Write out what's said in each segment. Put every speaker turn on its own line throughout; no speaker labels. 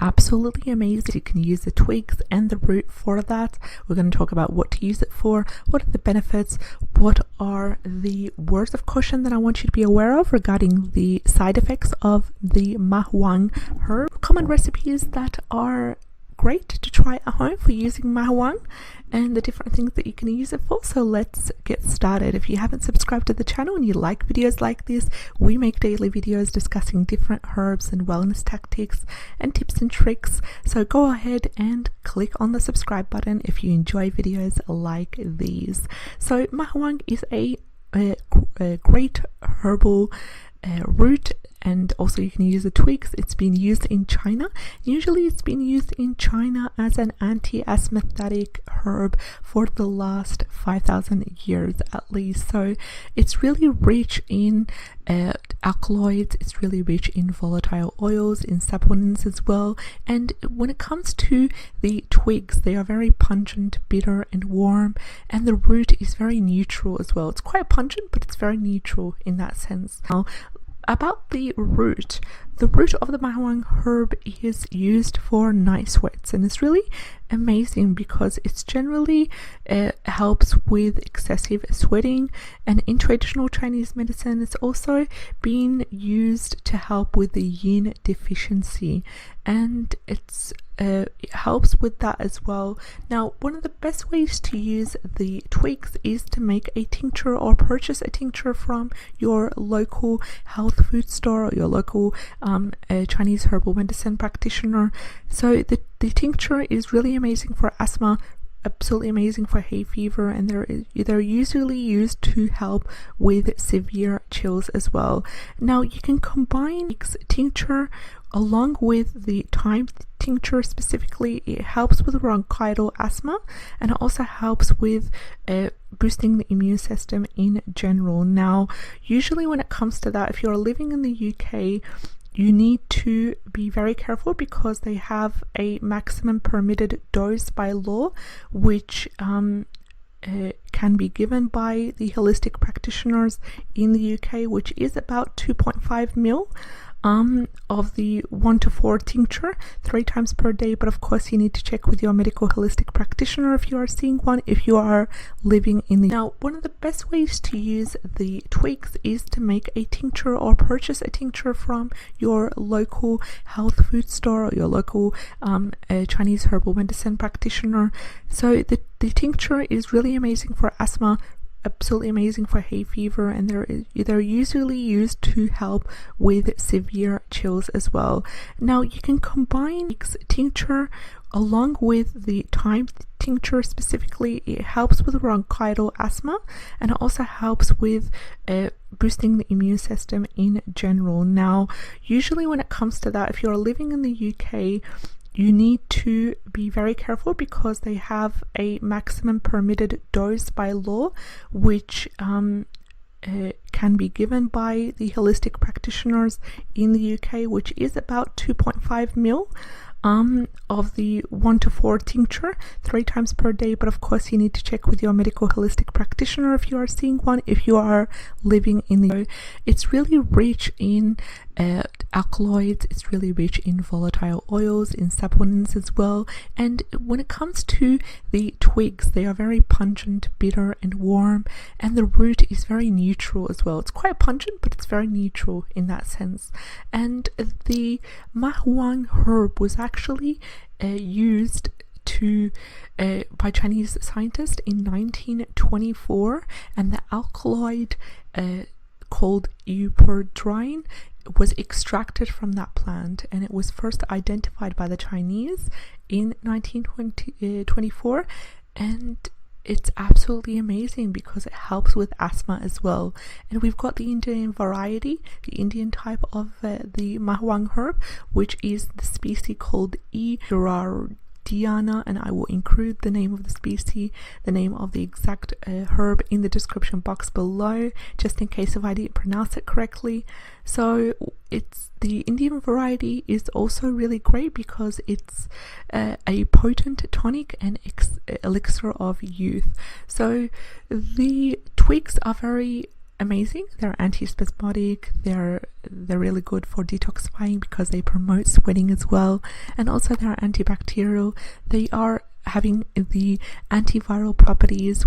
absolutely amazing. You can use the twigs and the root for that. We're going to talk about what to use it for, what are the benefits, what are the words of caution that I want you to be aware of regarding the side effects of the Huang herb, common recipes that are great to try at home for using Huang, and the different things that you can use it for. So let's get started. If you haven't subscribed to the channel and you like videos like this, we make daily videos discussing different herbs and wellness tactics and tips and tricks. So go ahead and click on the subscribe button if you enjoy videos like these. So Huang is a great herbal root, and also you can use the twigs. It's been used in China. Usually it's been used in China as an anti-asthmatic herb for the last 5,000 years at least. So it's really rich in alkaloids, it's really rich in volatile oils, in saponins as well. And when it comes to the twigs, they are very pungent, bitter and warm, and the root is very neutral as well. It's quite pungent, but it's very neutral in that sense. Now, about the root of the Huang herb is used for night sweats, and it's really amazing because it's generally helps with excessive sweating, and in traditional Chinese medicine it's also been used to help with the yin deficiency, and it helps with that as well. Now, one of the best ways to use the twigs is to make a tincture or purchase a tincture from your local health food store or your local Chinese herbal medicine practitioner. So the tincture is really amazing for asthma, absolutely amazing for hay fever, and they're usually used to help with severe chills as well. Now, you can combine tincture along with the thyme tincture. Specifically, it helps with bronchial asthma, and it also helps with boosting the immune system in general. Now, usually when it comes to that, if you're living in the UK, you need to be very careful because they have a maximum permitted dose by law, which can be given by the holistic practitioners in the UK, which is about 2.5 ml of the 1 to 4 tincture 3 times per day. But of course you need to check with your medical holistic practitioner if you are seeing one, if you are living in the... Now, one of the best ways to use the twigs is to make a tincture or purchase a tincture from your local health food store or your local Chinese herbal medicine practitioner. So the tincture is really amazing for asthma, absolutely amazing for hay fever, and they're usually used to help with severe chills as well. Now, you can combine tincture along with the thyme tincture. Specifically, it helps with bronchial asthma, and it also helps with boosting the immune system in general. Now, usually when it comes to that, if you're living in the UK, you need to be very careful because they have a maximum permitted dose by law, which can be given by the holistic practitioners in the UK, which is about 2.5 ml of the 1 to 4 tincture 3 times per day. But of course you need to check with your medical holistic practitioner if you are seeing one, if you are living in the... It's really rich in alkaloids, it's really rich in volatile oils, in saponins as well. And when it comes to the twigs, they are very pungent, bitter and warm, and the root is very neutral as well. It's quite pungent, but it's very neutral in that sense. And the Huang herb was actually used by Chinese scientists in 1924, and the alkaloid called ephedrine was extracted from that plant, and it was first identified by the Chinese in 1924, and it's absolutely amazing because it helps with asthma as well. And we've got the Indian variety, the Indian type of the Huang herb, which is the species called ephedrine, and I will include the name of the species, the name of the exact herb in the description box below, just in case if I didn't pronounce it correctly. So it's the Indian variety is also really great because it's a potent tonic and elixir of youth. So the twigs are very amazing. They're anti-spasmodic. They're really good for detoxifying because they promote sweating as well, and also they're antibacterial. They are having the antiviral properties,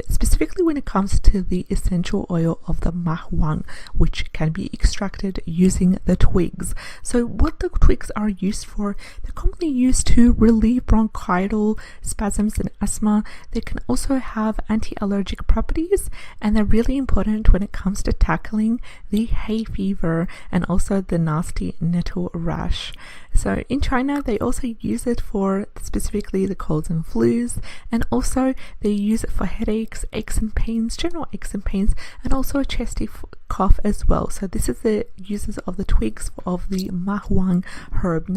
specifically when it comes to the essential oil of the Huang, which can be extracted using the twigs. So what the twigs are used for, they're commonly used to relieve bronchial spasms and asthma. They can also have anti-allergic properties, and they're really important when it comes to tackling the hay fever and also the nasty nettle rash. So in China, they also use it for specifically the colds and flus, and also they use it for headaches, aches and pains, general aches and pains, and also a chesty cough as well. So this is the uses of the twigs of the Huang herb. Now,